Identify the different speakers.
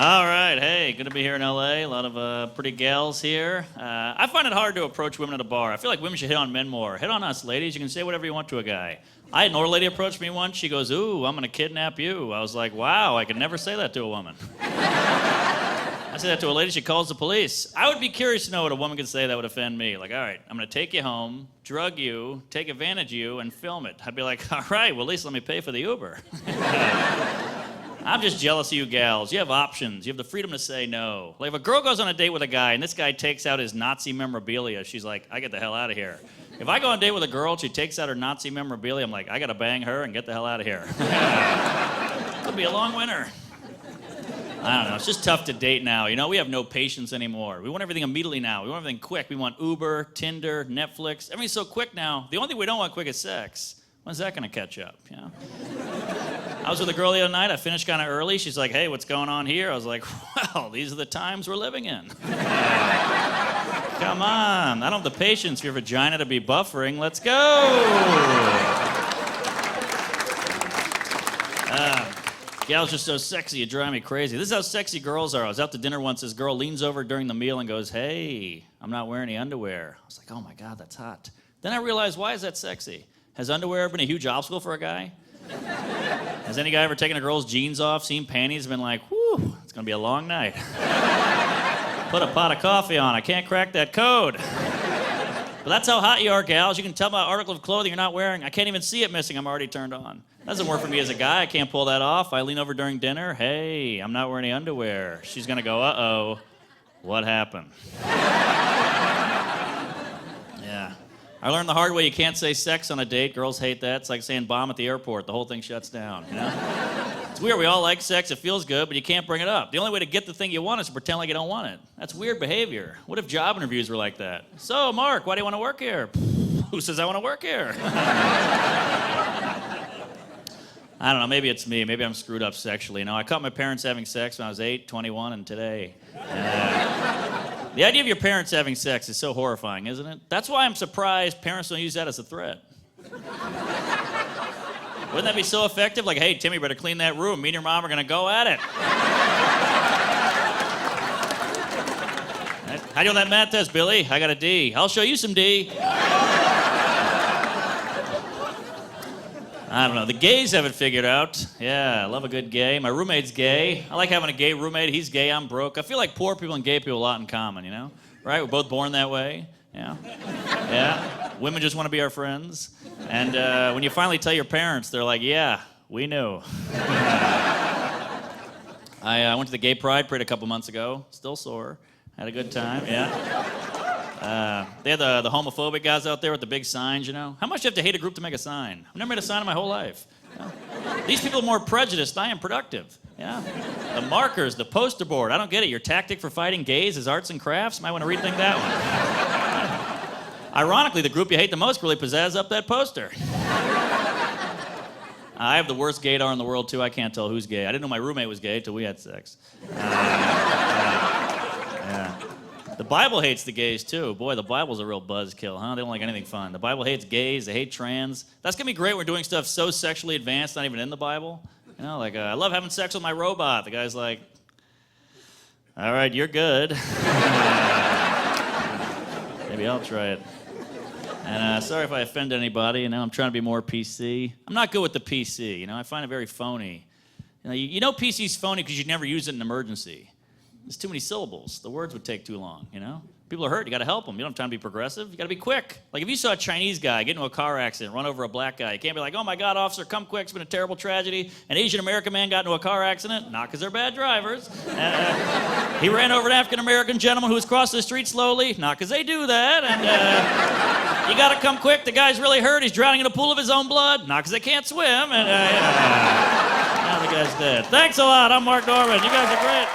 Speaker 1: All right, hey, good to be here in LA. A lot of pretty gals here. I find it hard to approach women at a bar. I feel like women should hit on men more. Hit on us, ladies. You can say whatever you want to a guy. I had an older lady approach me once. She goes, "Ooh, I'm gonna kidnap you." I was like, wow, I could never say that to a woman. I say that to a lady, she calls the police. I would be curious to know what a woman could say that would offend me. Like, all right, I'm gonna take you home, drug you, take advantage of you, and film it. I'd be like, all right, well, at least let me pay for the Uber. I'm just jealous of you gals. You have options. You have the freedom to say no. Like if a girl goes on a date with a guy and this guy takes out his Nazi memorabilia, she's like, I get the hell out of here. If I go on a date with a girl, she takes out her Nazi memorabilia, I'm like, I gotta bang her and get the hell out of here. Could be a long winter. I don't know, it's just tough to date now. You know, we have no patience anymore. We want everything immediately now. We want everything quick. We want Uber, Tinder, Netflix. Everything's so quick now. The only thing we don't want quick is sex. When's that gonna catch up, you know? I was with a girl the other night. I finished kind of early. She's like, hey, what's going on here? I was like, well, these are the times we're living in. Come on. I don't have the patience for your vagina to be buffering. Let's go. Gals are so sexy, you drive me crazy. This is how sexy girls are. I was out to dinner once. This girl leans over during the meal and goes, hey, I'm not wearing any underwear. I was like, oh my God, that's hot. Then I realized, why is that sexy? Has underwear ever been a huge obstacle for a guy? Has any guy ever taken a girl's jeans off, seen panties, and been like, whew, it's gonna be a long night. Put a pot of coffee on, I can't crack that code. But that's how hot you are, gals. You can tell by an article of clothing you're not wearing. I can't even see it missing, I'm already turned on. That doesn't work for me as a guy, I can't pull that off. I lean over during dinner, hey, I'm not wearing any underwear. She's gonna go, uh-oh, what happened? Yeah. I learned the hard way, you can't say sex on a date. Girls hate that. It's like saying bomb at the airport. The whole thing shuts down, you know? It's weird, we all like sex, it feels good, but you can't bring it up. The only way to get the thing you want is to pretend like you don't want it. That's weird behavior. What if job interviews were like that? So, Mark, why do you want to work here? Who says I want to work here? I don't know, maybe it's me. Maybe I'm screwed up sexually. You know, I caught my parents having sex when I was 8, 21, and today. The idea of your parents having sex is so horrifying, isn't it? That's why I'm surprised parents don't use that as a threat. Wouldn't that be so effective? Like, hey, Timmy, better clean that room. Me and your mom are gonna go at it. How do you on that math test, Billy? I got a D. I'll show you some D. I don't know. The gays have it figured out. Yeah, I love a good gay. My roommate's gay. I like having a gay roommate. He's gay, I'm broke. I feel like poor people and gay people have a lot in common, you know? Right? We're both born that way. Yeah. Yeah. Women just want to be our friends. And when you finally tell your parents, they're like, yeah, we knew. I went to the gay pride parade a couple months ago. Still sore. Had a good time, yeah. They had the homophobic guys out there with the big signs, you know? How much do you have to hate a group to make a sign? I've never made a sign in my whole life. You know? These people are more prejudiced than I am productive. Yeah? The markers, the poster board, I don't get it. Your tactic for fighting gays is arts and crafts? Might want to rethink that one. Ironically, the group you hate the most really pizzazz up that poster. I have the worst gaydar in the world, too. I can't tell who's gay. I didn't know my roommate was gay till we had sex. Yeah. The Bible hates the gays, too. Boy, the Bible's a real buzzkill, huh? They don't like anything fun. The Bible hates gays. They hate trans. That's going to be great. We're doing stuff so sexually advanced, not even in the Bible. You know, like, I love having sex with my robot. The guy's like, all right, you're good. Maybe I'll try it. And sorry if I offended anybody. You know, I'm trying to be more PC. I'm not good with the PC. You know, I find it very phony. You know PC's phony because you'd never use it in an emergency. There's too many syllables. The words would take too long, you know? People are hurt. You got to help them. You don't have time to be progressive. You got to be quick. Like if you saw a Chinese guy get into a car accident, run over a black guy, you can't be like, oh my God, officer, come quick. It's been a terrible tragedy. An Asian American man got into a car accident. Not because they're bad drivers. He ran over an African American gentleman who was crossing the street slowly. Not because they do that. And you got to come quick. The guy's really hurt. He's drowning in a pool of his own blood. Not because they can't swim. And now the guy's dead. Thanks a lot. I'm Mark Norman. You guys are great.